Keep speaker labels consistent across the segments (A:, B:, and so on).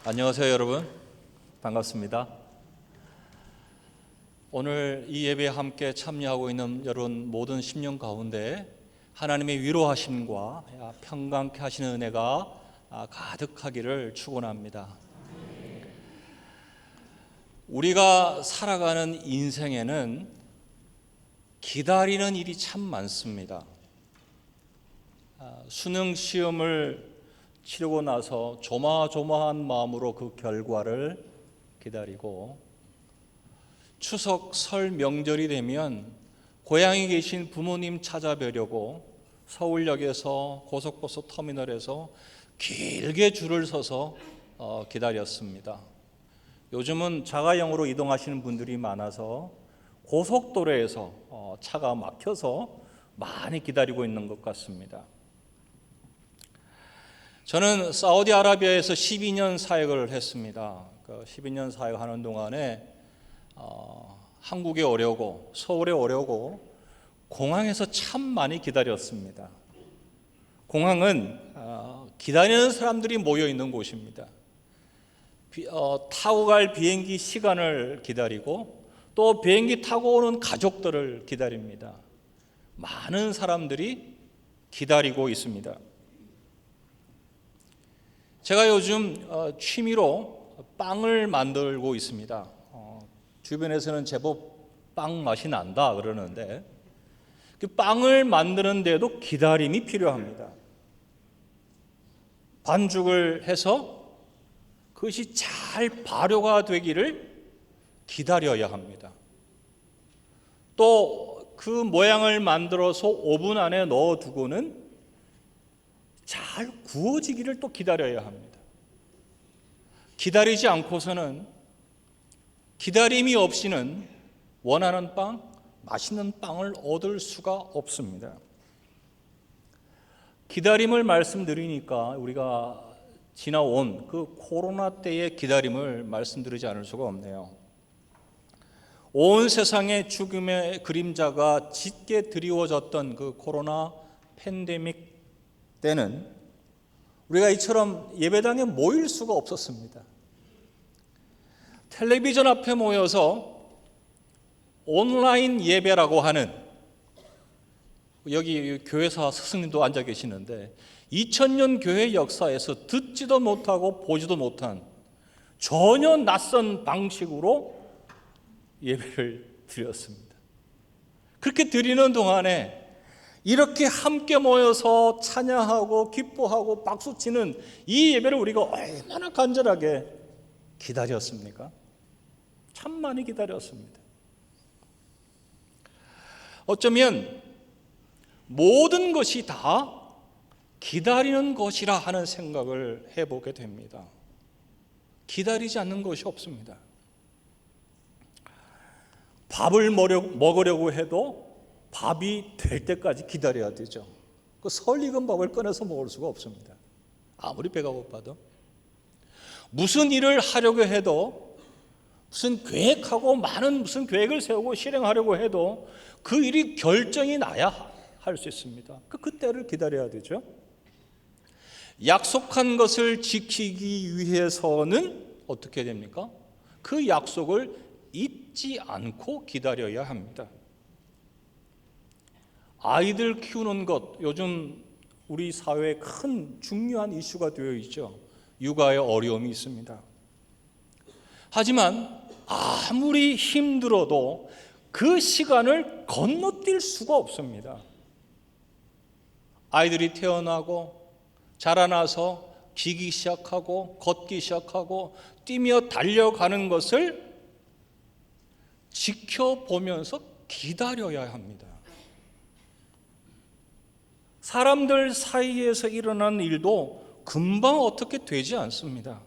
A: 안녕하세요, 여러분. 반갑습니다. 오늘 이 예배에 함께 참여하고 있는 여러분 모든 심령 가운데 하나님의 위로하심과 평강케 하시는 은혜가 가득하기를 축원합니다. 우리가 살아가는 인생에는 기다리는 일이 참 많습니다. 수능 시험을 치르고 나서 조마조마한 마음으로 그 결과를 기다리고, 추석 설 명절이 되면 고향에 계신 부모님 찾아뵈려고 서울역에서 고속버스 터미널에서 길게 줄을 서서 기다렸습니다. 요즘은 자가용으로 이동하시는 분들이 많아서 고속도로에서 차가 막혀서 많이 기다리고 있는 것 같습니다. 저는 사우디아라비아에서 12년 사역을 했습니다. 12년 사역하는 동안에 한국에 오려고, 서울에 오려고 공항에서 참 많이 기다렸습니다. 공항은 기다리는 사람들이 모여 있는 곳입니다. 타고 갈 비행기 시간을 기다리고 또 비행기 타고 오는 가족들을 기다립니다. 많은 사람들이 기다리고 있습니다. 제가 요즘 취미로 빵을 만들고 있습니다. 주변에서는 제법 빵 맛이 난다 그러는데, 그 빵을 만드는데도 기다림이 필요합니다. 반죽을 해서 그것이 잘 발효가 되기를 기다려야 합니다. 또 그 모양을 만들어서 오븐 안에 넣어두고는 잘 구워지기를 또 기다려야 합니다. 기다리지 않고서는, 기다림이 없이는 원하는 빵, 맛있는 빵을 얻을 수가 없습니다. 기다림을 말씀드리니까 우리가 지나온 그 코로나 때의 기다림을 말씀드리지 않을 수가 없네요. 온 세상의 죽음의 그림자가 짙게 드리워졌던 그 코로나 팬데믹 때는 우리가 이처럼 예배당에 모일 수가 없었습니다. 텔레비전 앞에 모여서 온라인 예배라고 하는, 여기 교회사 스승님도 앉아 계시는데 2000년 교회 역사에서 듣지도 못하고 보지도 못한 전혀 낯선 방식으로 예배를 드렸습니다. 그렇게 드리는 동안에 이렇게 함께 모여서 찬양하고 기뻐하고 박수치는 이 예배를 우리가 얼마나 간절하게 기다렸습니까? 참 많이 기다렸습니다. 어쩌면 모든 것이 다 기다리는 것이라 하는 생각을 해보게 됩니다. 기다리지 않는 것이 없습니다. 밥을 먹으려고 해도 밥이 될 때까지 기다려야 되죠. 그 설익은 밥을 꺼내서 먹을 수가 없습니다. 아무리 배가 고파도. 무슨 일을 하려고 해도, 무슨 계획하고 많은 무슨 계획을 세우고 실행하려고 해도 그 일이 결정이 나야 할 수 있습니다. 그때를 기다려야 되죠. 약속한 것을 지키기 위해서는 어떻게 됩니까? 그 약속을 잊지 않고 기다려야 합니다. 아이들 키우는 것, 요즘 우리 사회에 큰 중요한 이슈가 되어 있죠. 육아에 어려움이 있습니다. 하지만 아무리 힘들어도 그 시간을 건너뛸 수가 없습니다. 아이들이 태어나고 자라나서 기기 시작하고 걷기 시작하고 뛰며 달려가는 것을 지켜보면서 기다려야 합니다. 사람들 사이에서 일어나는 일도 금방 어떻게 되지 않습니다.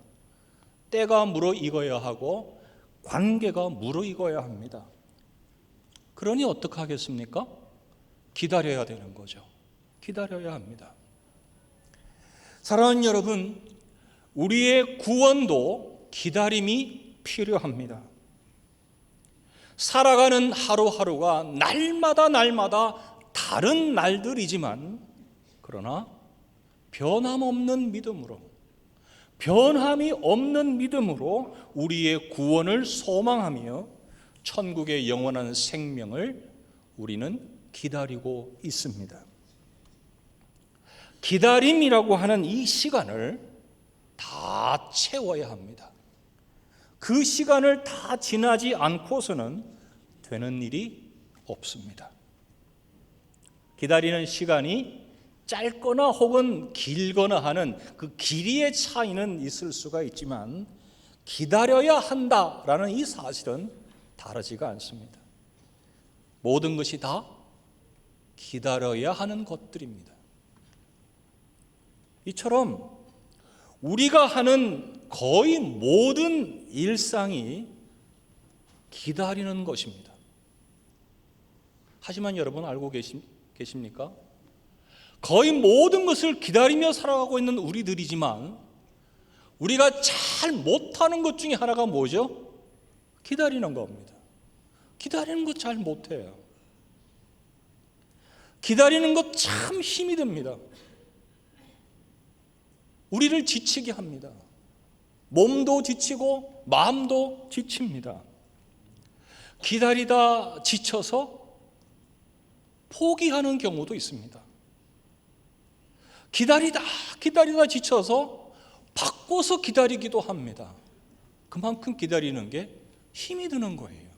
A: 때가 무르익어야 하고 관계가 무르익어야 합니다. 그러니 어떻게 하겠습니까? 기다려야 되는 거죠. 기다려야 합니다. 사랑하는 여러분, 우리의 구원도 기다림이 필요합니다. 살아가는 하루하루가 날마다 다른 날들이지만, 그러나 변함없는 믿음으로 변함이 없는 믿음으로 우리의 구원을 소망하며 천국의 영원한 생명을 우리는 기다리고 있습니다. 기다림이라고 하는 이 시간을 다 채워야 합니다. 그 시간을 다 지나지 않고서는 되는 일이 없습니다. 기다리는 시간이 짧거나 혹은 길거나 하는 그 길이의 차이는 있을 수가 있지만 기다려야 한다라는 이 사실은 다르지가 않습니다. 모든 것이 다 기다려야 하는 것들입니다. 이처럼 우리가 하는 거의 모든 일상이 기다리는 것입니다. 하지만 여러분 알고 계십니까? 거의 모든 것을 기다리며 살아가고 있는 우리들이지만 우리가 잘 못하는 것 중에 하나가 뭐죠? 기다리는 겁니다. 기다리는 것 잘 못해요. 기다리는 것 참 힘이 듭니다. 우리를 지치게 합니다. 몸도 지치고 마음도 지칩니다. 기다리다 지쳐서 포기하는 경우도 있습니다. 기다리다 지쳐서 바꿔서 기다리기도 합니다. 그만큼 기다리는 게 힘이 드는 거예요.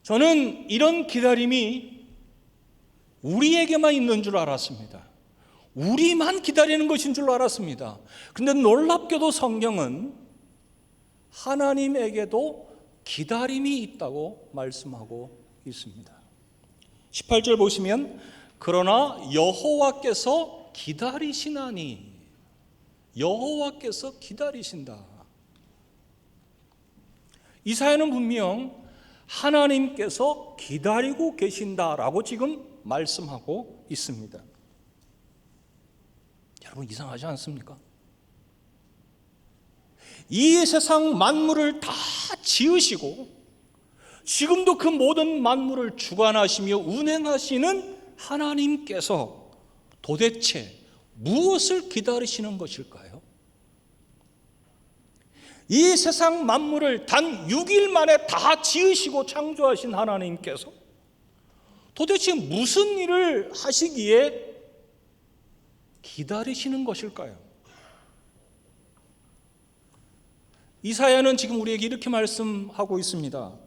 A: 저는 이런 기다림이 우리에게만 있는 줄 알았습니다. 우리만 기다리는 것인 줄 알았습니다. 그런데 놀랍게도 성경은 하나님에게도 기다림이 있다고 말씀하고 있습니다. 18절 보시면 그러나 여호와께서 기다리시나니, 여호와께서 기다리신다. 이사야는 분명 하나님께서 기다리고 계신다라고 지금 말씀하고 있습니다. 여러분 이상하지 않습니까? 이 세상 만물을 다 지으시고 지금도 그 모든 만물을 주관하시며 운행하시는 하나님께서 도대체 무엇을 기다리시는 것일까요? 이 세상 만물을 단 6일 만에 다 지으시고 창조하신 하나님께서 도대체 무슨 일을 하시기에 기다리시는 것일까요? 이사야는 지금 우리에게 이렇게 말씀하고 있습니다.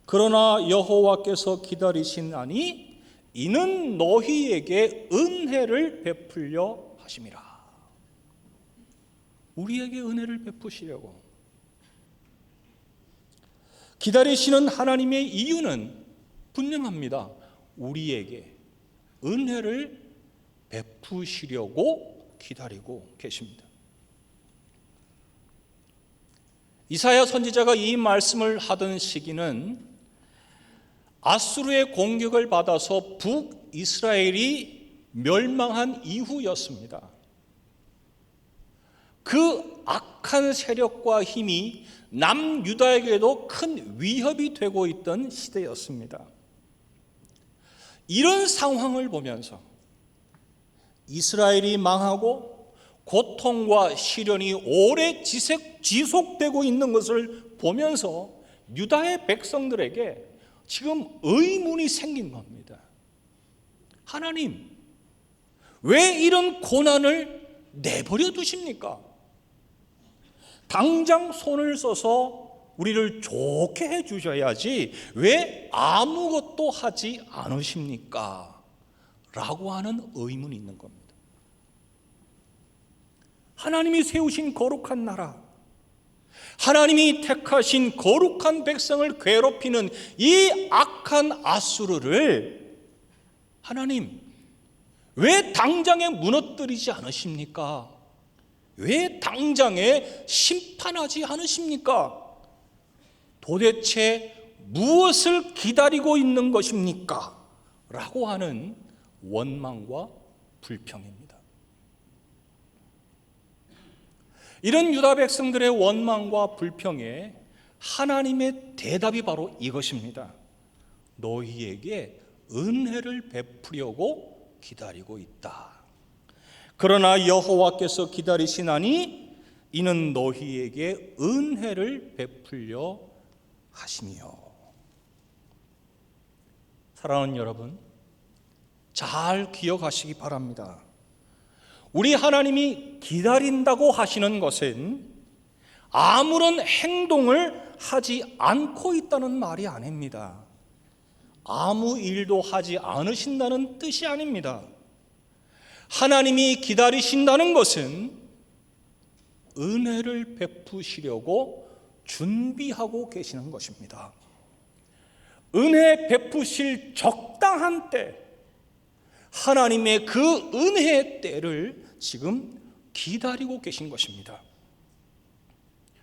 A: 그러나 여호와께서 기다리시나니 이는 너희에게 은혜를 베풀려 하심이라. 우리에게 은혜를 베푸시려고. 기다리시는 하나님의 이유는 분명합니다. 우리에게 은혜를 베푸시려고 기다리고 계십니다. 이사야 선지자가 이 말씀을 하던 시기는 아수르의 공격을 받아서 북이스라엘이 멸망한 이후였습니다. 그 악한 세력과 힘이 남유다에게도 큰 위협이 되고 있던 시대였습니다. 이런 상황을 보면서 이스라엘이 망하고 고통과 시련이 오래 지속되고 있는 것을 보면서 유다의 백성들에게 지금 의문이 생긴 겁니다. 하나님, 왜 이런 고난을 내버려 두십니까? 당장 손을 써서 우리를 좋게 해주셔야지 왜 아무것도 하지 않으십니까? 라고 하는 의문이 있는 겁니다. 하나님이 세우신 거룩한 나라, 하나님이 택하신 거룩한 백성을 괴롭히는 이 악한 아수르를 하나님 왜 당장에 무너뜨리지 않으십니까? 왜 당장에 심판하지 않으십니까? 도대체 무엇을 기다리고 있는 것입니까? 라고 하는 원망과 불평입니다. 이런 유다 백성들의 원망과 불평에 하나님의 대답이 바로 이것입니다. 너희에게 은혜를 베푸려고 기다리고 있다. 그러나 여호와께서 기다리시나니 이는 너희에게 은혜를 베풀려 하심이요. 사랑하는 여러분, 잘 기억하시기 바랍니다. 우리 하나님이 기다린다고 하시는 것은 아무런 행동을 하지 않고 있다는 말이 아닙니다. 아무 일도 하지 않으신다는 뜻이 아닙니다. 하나님이 기다리신다는 것은 은혜를 베푸시려고 준비하고 계시는 것입니다. 은혜 베푸실 적당한 때, 하나님의 그 은혜의 때를 지금 기다리고 계신 것입니다.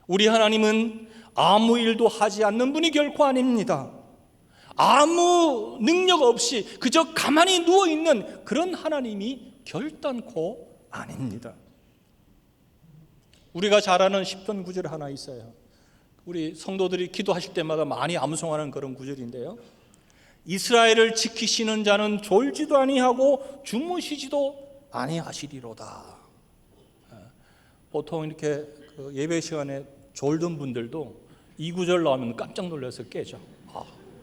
A: 우리 하나님은 아무 일도 하지 않는 분이 결코 아닙니다. 아무 능력 없이 그저 가만히 누워있는 그런 하나님이 결단코 아닙니다. 우리가 잘 아는 시편 구절 하나 있어요. 우리 성도들이 기도하실 때마다 많이 암송하는 그런 구절인데요. 이스라엘을 지키시는 자는 졸지도 아니하고 주무시지도 아니하시리로다. 보통 이렇게 예배 시간에 졸던 분들도 이 구절 나오면 깜짝 놀라서 깨죠.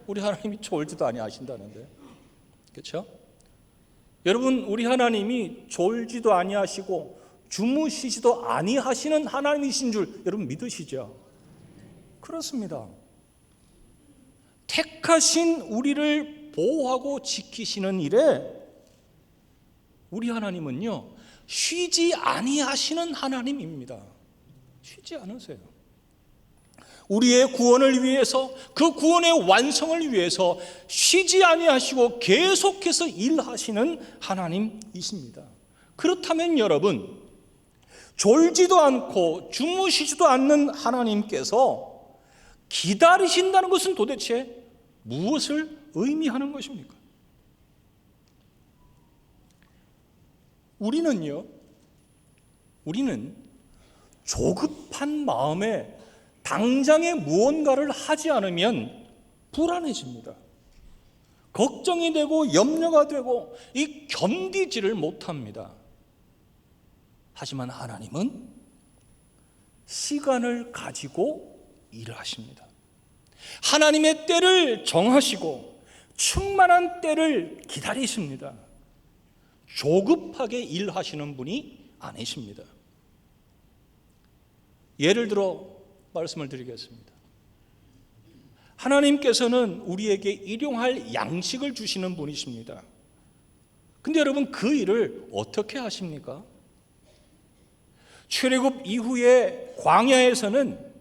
A: 우리 하나님이 졸지도 아니하신다는데, 그렇죠? 여러분, 우리 하나님이 졸지도 아니하시고 주무시지도 아니하시는 하나님이신 줄 여러분 믿으시죠? 그렇습니다. 택하신 우리를 보호하고 지키시는 일에 우리 하나님은요, 쉬지 아니하시는 하나님입니다. 쉬지 않으세요. 우리의 구원을 위해서, 그 구원의 완성을 위해서 쉬지 아니하시고 계속해서 일하시는 하나님이십니다. 그렇다면 여러분, 졸지도 않고 주무시지도 않는 하나님께서 기다리신다는 것은 도대체 무엇을 의미하는 것입니까? 우리는 조급한 마음에 당장에 무언가를 하지 않으면 불안해집니다. 걱정이 되고 염려가 되고 견디지를 못합니다. 하지만 하나님은 시간을 가지고 일을 하십니다. 하나님의 때를 정하시고 충만한 때를 기다리십니다. 조급하게 일하시는 분이 아니십니다. 예를 들어 말씀을 드리겠습니다. 하나님께서는 우리에게 일용할 양식을 주시는 분이십니다. 근데 여러분, 그 일을 어떻게 하십니까? 출애굽 이후에 광야에서는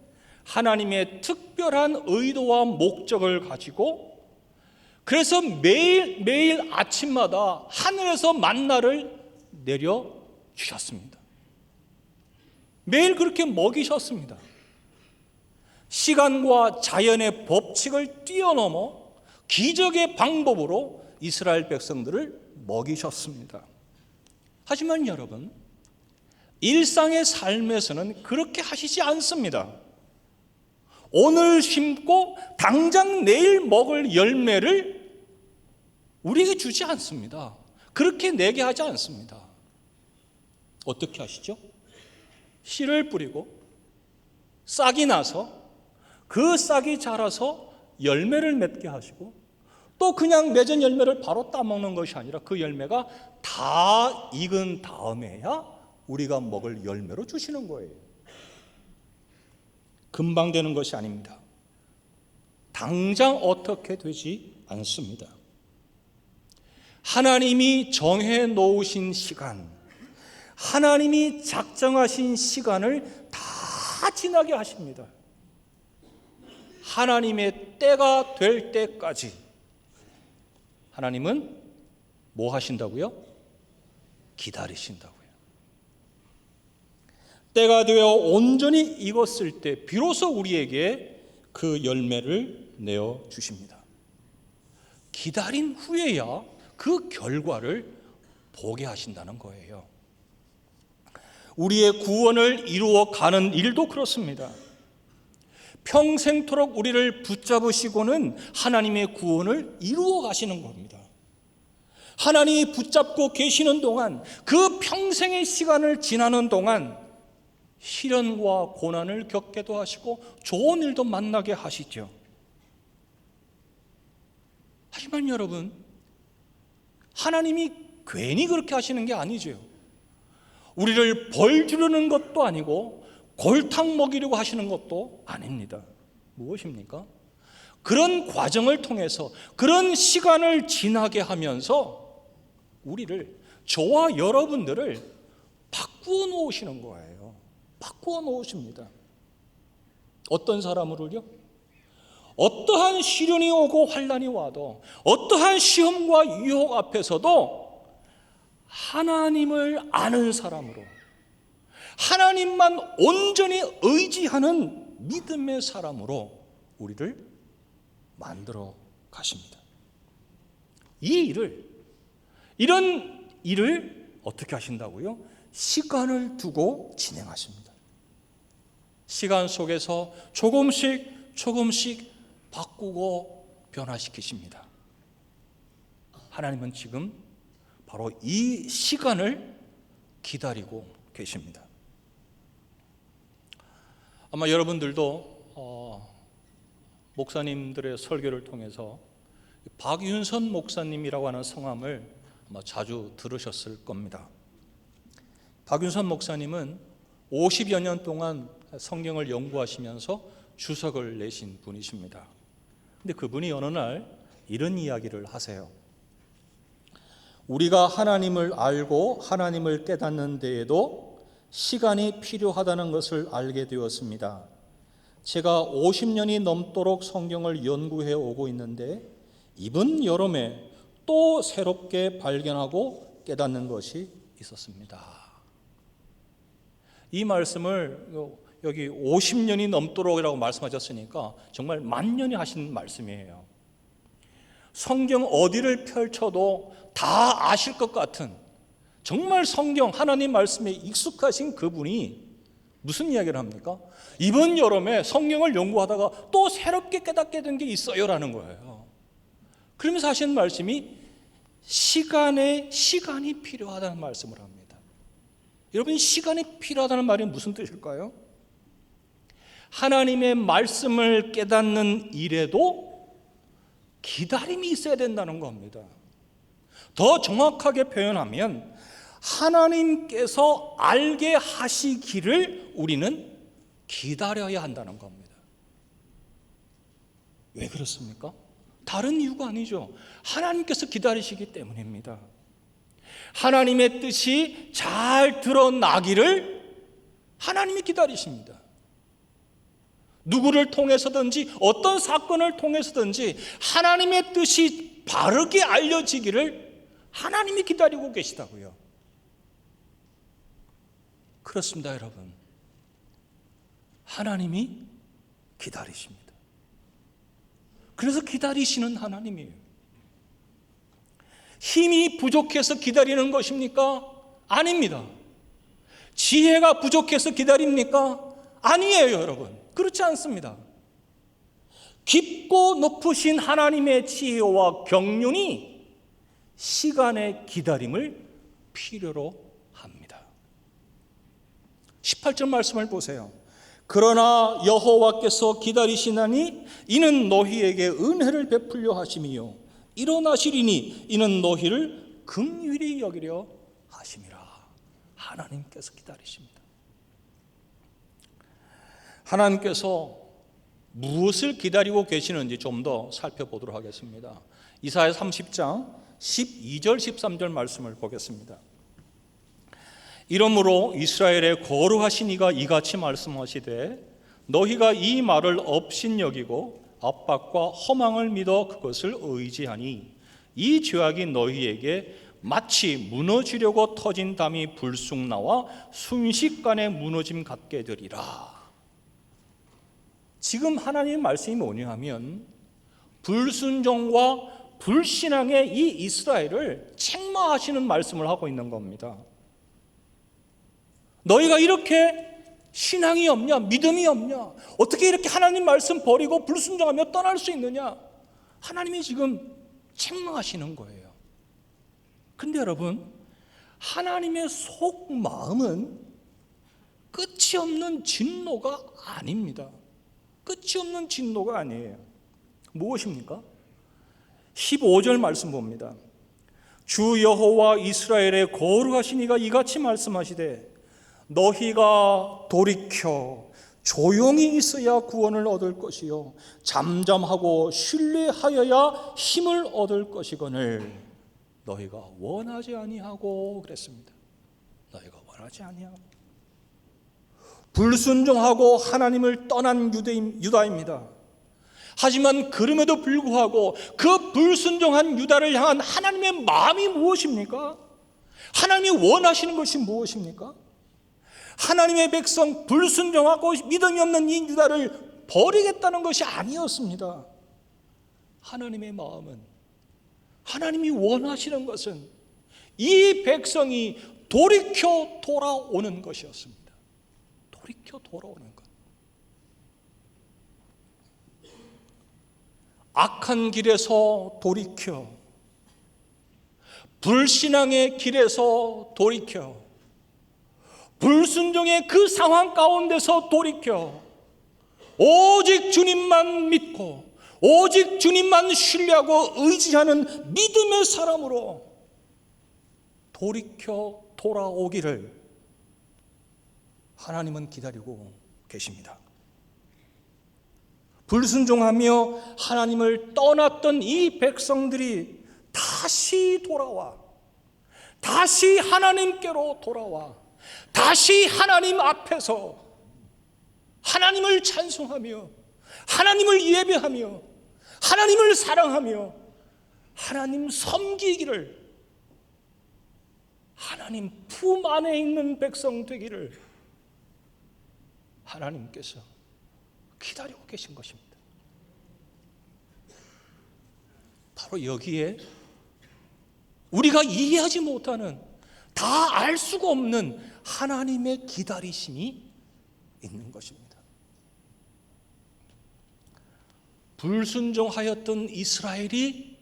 A: 하나님의 특별한 의도와 목적을 가지고, 그래서 매일 아침마다 하늘에서 만나를 내려주셨습니다. 매일 그렇게 먹이셨습니다. 시간과 자연의 법칙을 뛰어넘어 기적의 방법으로 이스라엘 백성들을 먹이셨습니다. 하지만 여러분, 일상의 삶에서는 그렇게 하시지 않습니다. 오늘 심고 당장 내일 먹을 열매를 우리에게 주지 않습니다. 그렇게 내게 하지 않습니다. 어떻게 하시죠? 씨를 뿌리고 싹이 나서 그 싹이 자라서 열매를 맺게 하시고, 또 그냥 맺은 열매를 바로 따먹는 것이 아니라 그 열매가 다 익은 다음에야 우리가 먹을 열매로 주시는 거예요. 금방 되는 것이 아닙니다. 당장 어떻게 되지 않습니다. 하나님이 정해 놓으신 시간, 하나님이 작정하신 시간을 다 지나게 하십니다. 하나님의 때가 될 때까지 하나님은 뭐 하신다고요? 기다리신다고요. 때가 되어 온전히 익었을 때 비로소 우리에게 그 열매를 내어 주십니다. 기다린 후에야 그 결과를 보게 하신다는 거예요. 우리의 구원을 이루어 가는 일도 그렇습니다. 평생토록 우리를 붙잡으시고는 하나님의 구원을 이루어 가시는 겁니다. 하나님이 붙잡고 계시는 동안, 그 평생의 시간을 지나는 동안 시련과 고난을 겪게도 하시고 좋은 일도 만나게 하시죠. 하지만 여러분, 하나님이 괜히 그렇게 하시는 게 아니죠. 우리를 벌 주려는 것도 아니고 골탕 먹이려고 하시는 것도 아닙니다. 무엇입니까? 그런 과정을 통해서, 그런 시간을 지나게 하면서 우리를, 저와 여러분들을 바꾸어 놓으시는 거예요. 바꾸어 놓으십니다. 어떤 사람으로요? 어떠한 시련이 오고 환난이 와도, 어떠한 시험과 유혹 앞에서도 하나님을 아는 사람으로, 하나님만 온전히 의지하는 믿음의 사람으로 우리를 만들어 가십니다. 이런 일을 어떻게 하신다고요? 시간을 두고 진행하십니다. 시간 속에서 조금씩 바꾸고 변화시키십니다. 하나님은 지금 바로 이 시간을 기다리고 계십니다. 아마 여러분들도 목사님들의 설교를 통해서 박윤선 목사님이라고 하는 성함을 아마 자주 들으셨을 겁니다. 박윤선 목사님은 50여 년 동안 성경을 연구하시면서 주석을 내신 분이십니다. 근데 그분이 어느 날 이런 이야기를 하세요. 우리가 하나님을 알고 하나님을 깨닫는 데에도 시간이 필요하다는 것을 알게 되었습니다. 제가 50년이 넘도록 성경을 연구해 오고 있는데 이번 여름에 또 새롭게 발견하고 깨닫는 것이 있었습니다. 이 말씀을 여기 50년이 넘도록이라고 말씀하셨으니까 정말 만년이 하신 말씀이에요. 성경 어디를 펼쳐도 다 아실 것 같은, 정말 성경 하나님 말씀에 익숙하신 그분이 무슨 이야기를 합니까? 이번 여름에 성경을 연구하다가 또 새롭게 깨닫게 된 게 있어요라는 거예요. 그러면서 하시는 말씀이 시간이 필요하다는 말씀을 합니다. 여러분, 시간이 필요하다는 말이 무슨 뜻일까요? 하나님의 말씀을 깨닫는 일에도 기다림이 있어야 된다는 겁니다. 더 정확하게 표현하면 하나님께서 알게 하시기를 우리는 기다려야 한다는 겁니다. 왜 그렇습니까? 다른 이유가 아니죠. 하나님께서 기다리시기 때문입니다. 하나님의 뜻이 잘 드러나기를 하나님이 기다리십니다. 누구를 통해서든지 어떤 사건을 통해서든지 하나님의 뜻이 바르게 알려지기를 하나님이 기다리고 계시다고요. 그렇습니다, 여러분. 하나님이 기다리십니다. 그래서 기다리시는 하나님이에요. 힘이 부족해서 기다리는 것입니까? 아닙니다. 지혜가 부족해서 기다립니까? 아니에요, 여러분. 그렇지 않습니다. 깊고 높으신 하나님의 지혜와 경륜이 시간의 기다림을 필요로 합니다. 18절 말씀을 보세요. 그러나 여호와께서 기다리시나니 이는 너희에게 은혜를 베풀려 하심이요 일어나시리니 이는 너희를 긍휼히 여기려 하심이라. 하나님께서 기다리십니다. 하나님께서 무엇을 기다리고 계시는지 좀 더 살펴보도록 하겠습니다. 이사야 30장 12절 13절 말씀을 보겠습니다. 이러므로 이스라엘의 거룩하신 이가 이같이 말씀하시되 너희가 이 말을 업신여기고 압박과 허망을 믿어 그것을 의지하니 이 죄악이 너희에게 마치 무너지려고 터진 담이 불쑥 나와 순식간에 무너짐 같게 되리라. 지금 하나님의 말씀이 뭐냐 하면 불순종과 불신앙의 이 이스라엘을 책망하시는 말씀을 하고 있는 겁니다. 너희가 이렇게 신앙이 없냐, 믿음이 없냐, 어떻게 이렇게 하나님 말씀 버리고 불순종하며 떠날 수 있느냐, 하나님이 지금 책망하시는 거예요. 근데 여러분, 하나님의 속마음은 끝이 없는 진노가 아닙니다. 끝이 없는 진노가 아니에요. 무엇입니까? 15절 말씀 봅니다. 주 여호와 이스라엘의 거룩하신 이가 이같이 말씀하시되 너희가 돌이켜 조용히 있어야 구원을 얻을 것이요 잠잠하고 신뢰하여야 힘을 얻을 것이거늘 너희가 원하지 아니하고 그랬습니다. 너희가 원하지 아니하고 불순종하고 하나님을 떠난 유다입니다. 하지만 그럼에도 불구하고 그 불순종한 유다를 향한 하나님의 마음이 무엇입니까? 하나님이 원하시는 것이 무엇입니까? 하나님의 백성 불순종하고 믿음이 없는 이 유다를 버리겠다는 것이 아니었습니다. 하나님의 마음은, 하나님이 원하시는 것은 이 백성이 돌이켜 돌아오는 것이었습니다. 돌이켜 돌아오는 것. 악한 길에서 돌이켜, 불신앙의 길에서 돌이켜, 불순종의 그 상황 가운데서 돌이켜 오직 주님만 믿고 오직 주님만 신뢰하고 의지하는 믿음의 사람으로 돌이켜 돌아오기를 하나님은 기다리고 계십니다. 불순종하며 하나님을 떠났던 이 백성들이 다시 돌아와, 다시 하나님께로 돌아와, 다시 하나님 앞에서 하나님을 찬송하며 하나님을 예배하며 하나님을 사랑하며 하나님 섬기기를, 하나님 품 안에 있는 백성 되기를 하나님께서 기다리고 계신 것입니다. 바로 여기에 우리가 이해하지 못하는, 다 알 수가 없는 하나님의 기다리심이 있는 것입니다. 불순종하였던 이스라엘이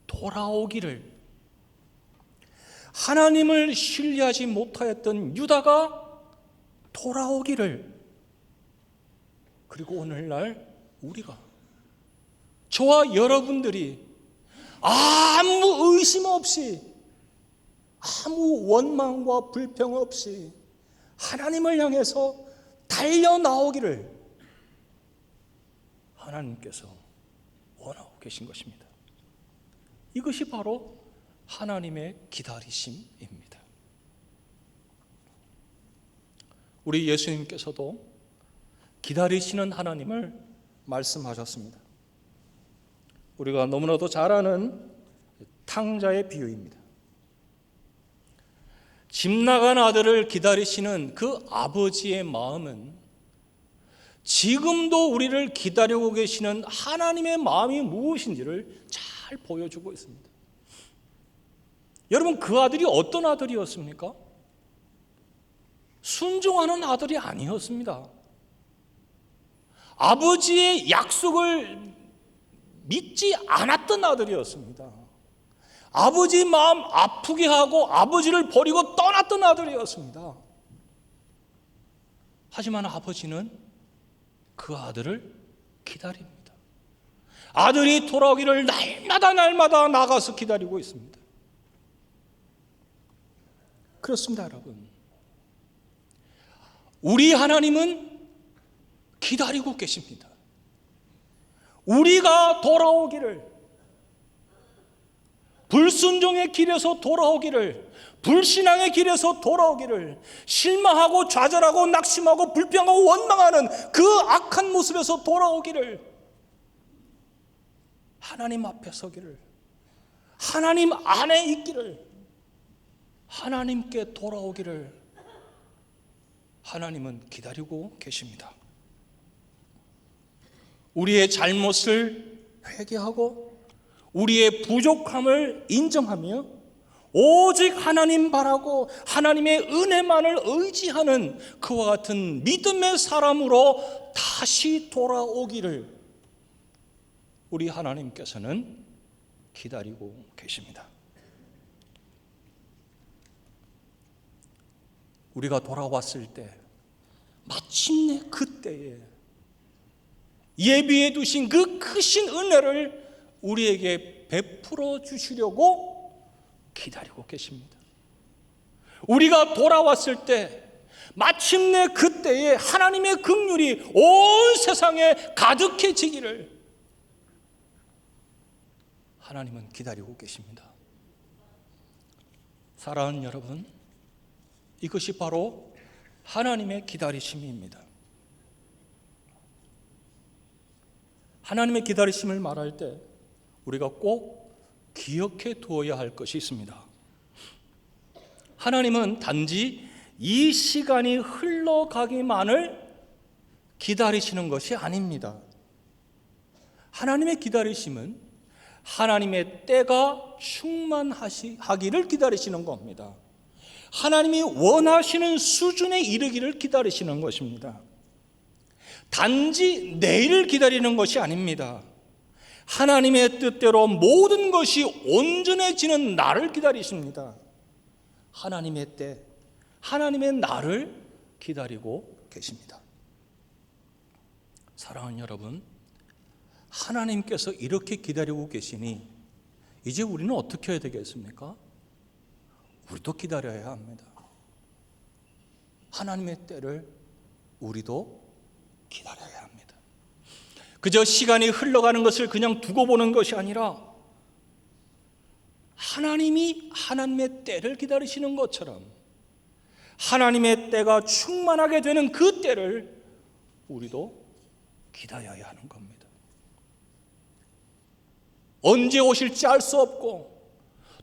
A: 돌아오기를, 하나님을 신뢰하지 못하였던 유다가 돌아오기를, 그리고 오늘날 우리가, 저와 여러분들이 아무 의심 없이, 아무 원망과 불평 없이 하나님을 향해서 달려나오기를 하나님께서 원하고 계신 것입니다. 이것이 바로 하나님의 기다리심입니다. 우리 예수님께서도 기다리시는 하나님을 말씀하셨습니다. 우리가 너무나도 잘 아는 탕자의 비유입니다. 집 나간 아들을 기다리시는 그 아버지의 마음은 지금도 우리를 기다리고 계시는 하나님의 마음이 무엇인지를 잘 보여주고 있습니다. 여러분, 그 아들이 어떤 아들이었습니까? 순종하는 아들이 아니었습니다. 아버지의 약속을 믿지 않았던 아들이었습니다. 아버지 마음 아프게 하고 아버지를 버리고 떠났던 아들이었습니다. 하지만 아버지는 그 아들을 기다립니다. 아들이 돌아오기를 날마다 나가서 기다리고 있습니다. 그렇습니다, 여러분. 우리 하나님은 기다리고 계십니다. 우리가 돌아오기를, 불순종의 길에서 돌아오기를, 불신앙의 길에서 돌아오기를, 실망하고 좌절하고 낙심하고 불평하고 원망하는 그 악한 모습에서 돌아오기를, 하나님 앞에 서기를, 하나님 안에 있기를, 하나님께 돌아오기를 하나님은 기다리고 계십니다. 우리의 잘못을 회개하고 우리의 부족함을 인정하며 오직 하나님 바라고 하나님의 은혜만을 의지하는 그와 같은 믿음의 사람으로 다시 돌아오기를 우리 하나님께서는 기다리고 계십니다. 우리가 돌아왔을 때 마침내 그때에 예비해 두신 그 크신 은혜를 우리에게 베풀어 주시려고 기다리고 계십니다. 우리가 돌아왔을 때 마침내 그때에 하나님의 긍휼이 온 세상에 가득해지기를 하나님은 기다리고 계십니다. 사랑하는 여러분, 이것이 바로 하나님의 기다리심입니다. 하나님의 기다리심을 말할 때 우리가 꼭 기억해 두어야 할 것이 있습니다. 하나님은 단지 이 시간이 흘러가기만을 기다리시는 것이 아닙니다. 하나님의 기다리심은 하나님의 때가 충만하기를 기다리시는 겁니다. 하나님이 원하시는 수준에 이르기를 기다리시는 것입니다. 단지 내일을 기다리는 것이 아닙니다. 하나님의 뜻대로 모든 것이 온전해지는 날을 기다리십니다. 하나님의 때, 하나님의 날을 기다리고 계십니다. 사랑하는 여러분, 하나님께서 이렇게 기다리고 계시니 이제 우리는 어떻게 해야 되겠습니까? 우리도 기다려야 합니다. 하나님의 때를 우리도 기다려야 합니다. 그저 시간이 흘러가는 것을 그냥 두고 보는 것이 아니라 하나님이 하나님의 때를 기다리시는 것처럼 하나님의 때가 충만하게 되는 그 때를 우리도 기다려야 하는 겁니다. 언제 오실지 알 수 없고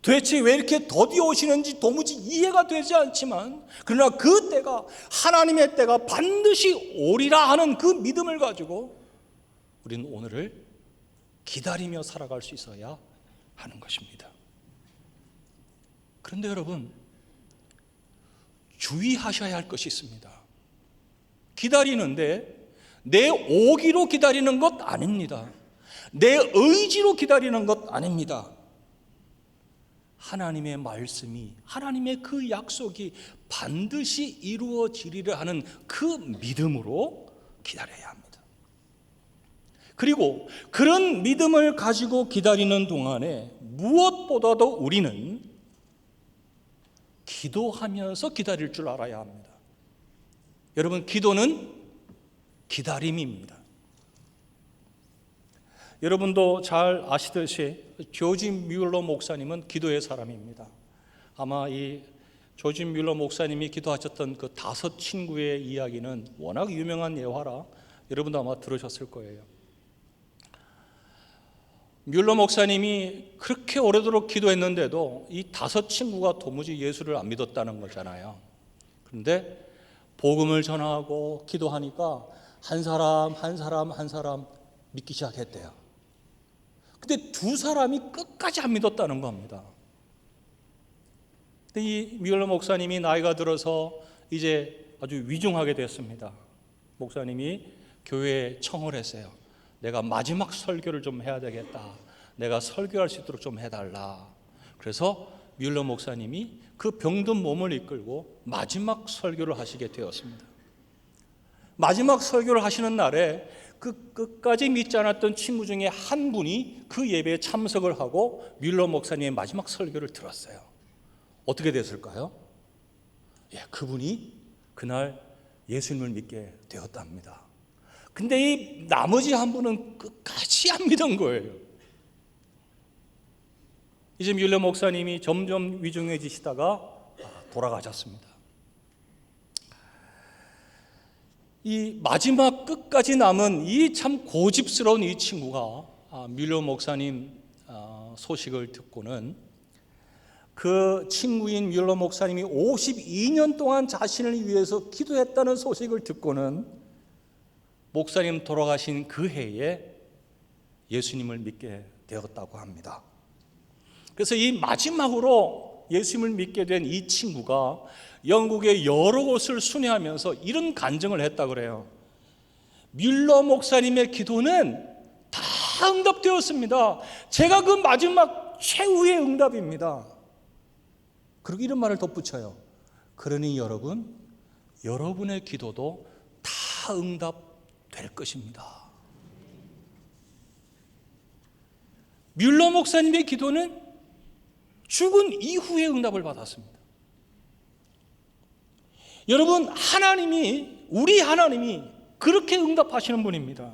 A: 도대체 왜 이렇게 더디 오시는지 도무지 이해가 되지 않지만, 그러나 그 때가 하나님의 때가 반드시 오리라 하는 그 믿음을 가지고 우리는 오늘을 기다리며 살아갈 수 있어야 하는 것입니다. 그런데 여러분, 주의하셔야 할 것이 있습니다. 기다리는데 내 오기로 기다리는 것 아닙니다. 내 의지로 기다리는 것 아닙니다. 하나님의 말씀이, 하나님의 그 약속이 반드시 이루어지리라 하는 그 믿음으로 기다려야 합니다. 그리고 그런 믿음을 가지고 기다리는 동안에 무엇보다도 우리는 기도하면서 기다릴 줄 알아야 합니다. 여러분, 기도는 기다림입니다. 여러분도 잘 아시듯이 조지 뮬러 목사님은 기도의 사람입니다. 아마 이 조지 뮬러 목사님이 기도하셨던 그 5 친구의 이야기는 워낙 유명한 예화라 여러분도 아마 들으셨을 거예요. 뮬러 목사님이 그렇게 오래도록 기도했는데도 이 5 친구가 도무지 예수를 안 믿었다는 거잖아요. 그런데 복음을 전하고 기도하니까 한 사람 믿기 시작했대요. 근데 2 사람이 끝까지 안 믿었다는 겁니다. 근데 이 뮬러 목사님이 나이가 들어서 이제 아주 위중하게 됐습니다. 목사님이 교회에 청을 했어요. 내가 마지막 설교를 좀 해야 되겠다. 내가 설교할 수 있도록 좀 해달라. 그래서 뮬러 목사님이 그 병든 몸을 이끌고 마지막 설교를 하시게 되었습니다. 마지막 설교를 하시는 날에 그 끝까지 믿지 않았던 친구 중에 한 분이 그 예배에 참석을 하고 뮬러 목사님의 마지막 설교를 들었어요. 어떻게 됐을까요? 그분이 그날 예수님을 믿게 되었답니다. 근데 이 나머지 한 분은 끝까지 안 믿은 거예요. 이제 뮬러 목사님이 점점 위중해지시다가 돌아가셨습니다. 이 마지막 끝까지 남은 이 참 고집스러운 이 친구가 뮬러 목사님 소식을 듣고는 그 친구인 뮬러 목사님이 52년 동안 자신을 위해서 기도했다는 소식을 듣고는 목사님 돌아가신 그 해에 예수님을 믿게 되었다고 합니다. 그래서 이 마지막으로 예수님을 믿게 된 이 친구가 영국의 여러 곳을 순회하면서 이런 간증을 했다 그래요. 뮬러 목사님의 기도는 다 응답되었습니다. 제가 그 마지막 최후의 응답입니다. 그리고 이런 말을 덧붙여요. 그러니 여러분, 여러분의 기도도 다 응답될 것입니다. 뮬러 목사님의 기도는 죽은 이후에 응답을 받았습니다. 여러분, 우리 하나님이 그렇게 응답하시는 분입니다.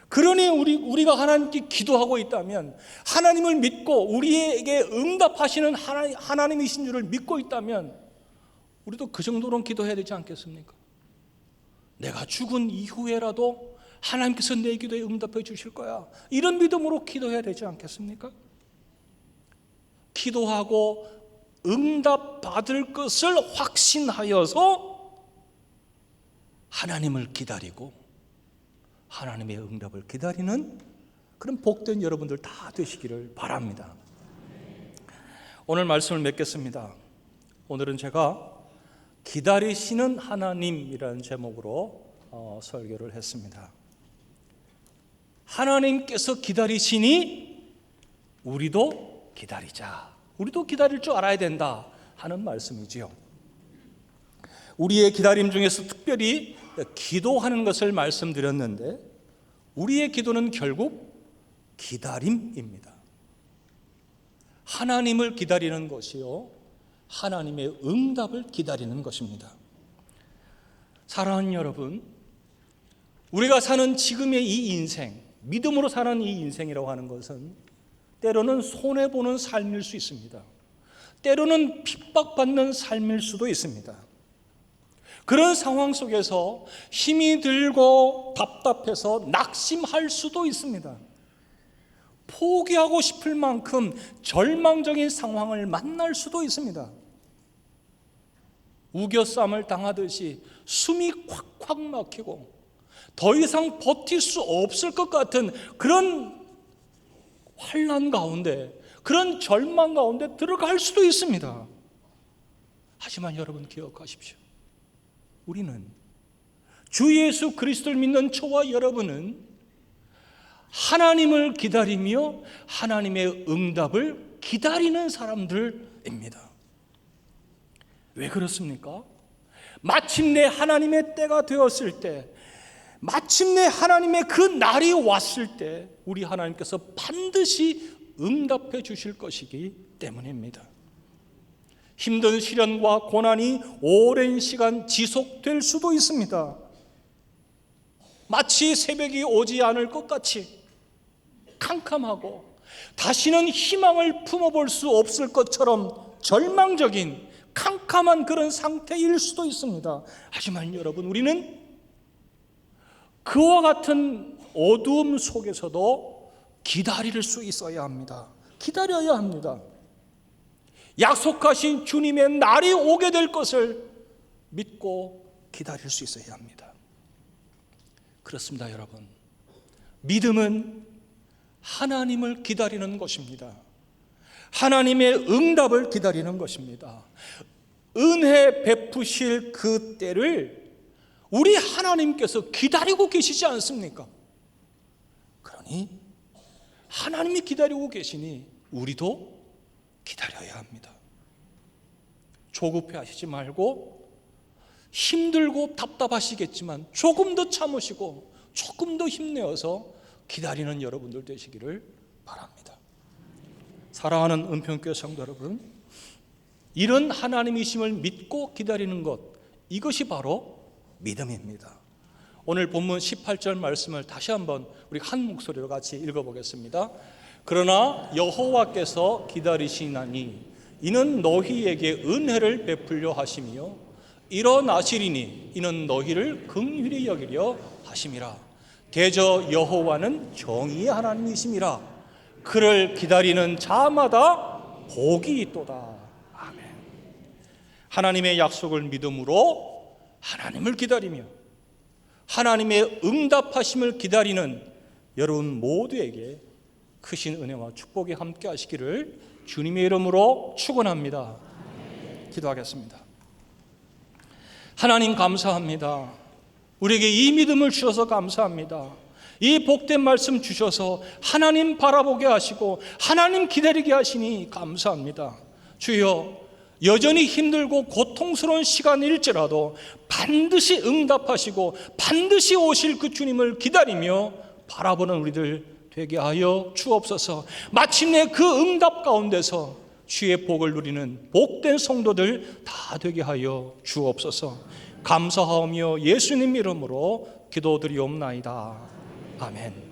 A: 그러니 우리가 하나님께 기도하고 있다면, 하나님을 믿고 우리에게 응답하시는 하나님이신 줄을 믿고 있다면, 우리도 그 정도로는 기도해야 되지 않겠습니까? 내가 죽은 이후에라도 하나님께서 내 기도에 응답해 주실 거야, 이런 믿음으로 기도해야 되지 않겠습니까? 기도하고 응답받을 것을 확신하여서 하나님을 기다리고 하나님의 응답을 기다리는 그런 복된 여러분들 다 되시기를 바랍니다. 오늘 말씀을 맺겠습니다. 오늘은 제가 기다리시는 하나님이라는 제목으로 설교를 했습니다. 하나님께서 기다리시니 우리도 기다리자. 우리도 기다릴 줄 알아야 된다 하는 말씀이지요. 우리의 기다림 중에서 특별히 기도하는 것을 말씀드렸는데, 우리의 기도는 결국 기다림입니다. 하나님을 기다리는 것이요, 하나님의 응답을 기다리는 것입니다. 사랑하는 여러분, 우리가 사는 지금의 이 인생, 믿음으로 사는 이 인생이라고 하는 것은 때로는 손해보는 삶일 수 있습니다. 때로는 핍박받는 삶일 수도 있습니다. 그런 상황 속에서 힘이 들고 답답해서 낙심할 수도 있습니다. 포기하고 싶을 만큼 절망적인 상황을 만날 수도 있습니다. 우겨쌈을 당하듯이 숨이 콱콱 막히고 더 이상 버틸 수 없을 것 같은 그런 환난 가운데, 그런 절망 가운데 들어갈 수도 있습니다. 하지만 여러분 기억하십시오. 우리는, 주 예수 그리스도를 믿는 저와 여러분은 하나님을 기다리며 하나님의 응답을 기다리는 사람들입니다. 왜 그렇습니까? 마침내 하나님의 때가 되었을 때, 마침내 하나님의 그 날이 왔을 때 우리 하나님께서 반드시 응답해 주실 것이기 때문입니다. 힘든 시련과 고난이 오랜 시간 지속될 수도 있습니다. 마치 새벽이 오지 않을 것 같이 캄캄하고 다시는 희망을 품어볼 수 없을 것처럼 절망적인 캄캄한 그런 상태일 수도 있습니다. 하지만 여러분, 우리는 그와 같은 어두움 속에서도 기다릴 수 있어야 합니다. 기다려야 합니다. 약속하신 주님의 날이 오게 될 것을 믿고 기다릴 수 있어야 합니다. 그렇습니다, 여러분. 믿음은 하나님을 기다리는 것입니다. 하나님의 응답을 기다리는 것입니다. 은혜 베푸실 그 때를 우리 하나님께서 기다리고 계시지 않습니까? 그러니 하나님이 기다리고 계시니 우리도 기다려야 합니다. 조급해 하시지 말고, 힘들고 답답하시겠지만 조금 더 참으시고 조금 더 힘내어서 기다리는 여러분들 되시기를 바랍니다. 사랑하는 은평교회 성도 여러분, 이런 하나님이심을 믿고 기다리는 것, 이것이 바로 믿음입니다. 오늘 본문 18절 말씀을 다시 한번 우리 한 목소리로 같이 읽어보겠습니다. 그러나 여호와께서 기다리시나니 이는 너희에게 은혜를 베풀려 하시며 일어나시리니 이는 너희를 긍휼히 여기려 하심이라. 대저 여호와는 정의의 하나님이심이라. 그를 기다리는 자마다 복이 있도다. 아멘. 하나님의 약속을 믿음으로 하나님을 기다리며 하나님의 응답하심을 기다리는 여러분 모두에게 크신 은혜와 축복이 함께 하시기를 주님의 이름으로 축원합니다. 기도하겠습니다. 하나님 감사합니다. 우리에게 이 믿음을 주셔서 감사합니다. 이 복된 말씀 주셔서 하나님 바라보게 하시고 하나님 기다리게 하시니 감사합니다. 주여, 여전히 힘들고 고통스러운 시간일지라도 반드시 응답하시고 반드시 오실 그 주님을 기다리며 바라보는 우리들 되게 하여 주옵소서. 마침내 그 응답 가운데서 주의 복을 누리는 복된 성도들 다 되게 하여 주옵소서. 감사하며 예수님 이름으로 기도드리옵나이다. 아멘.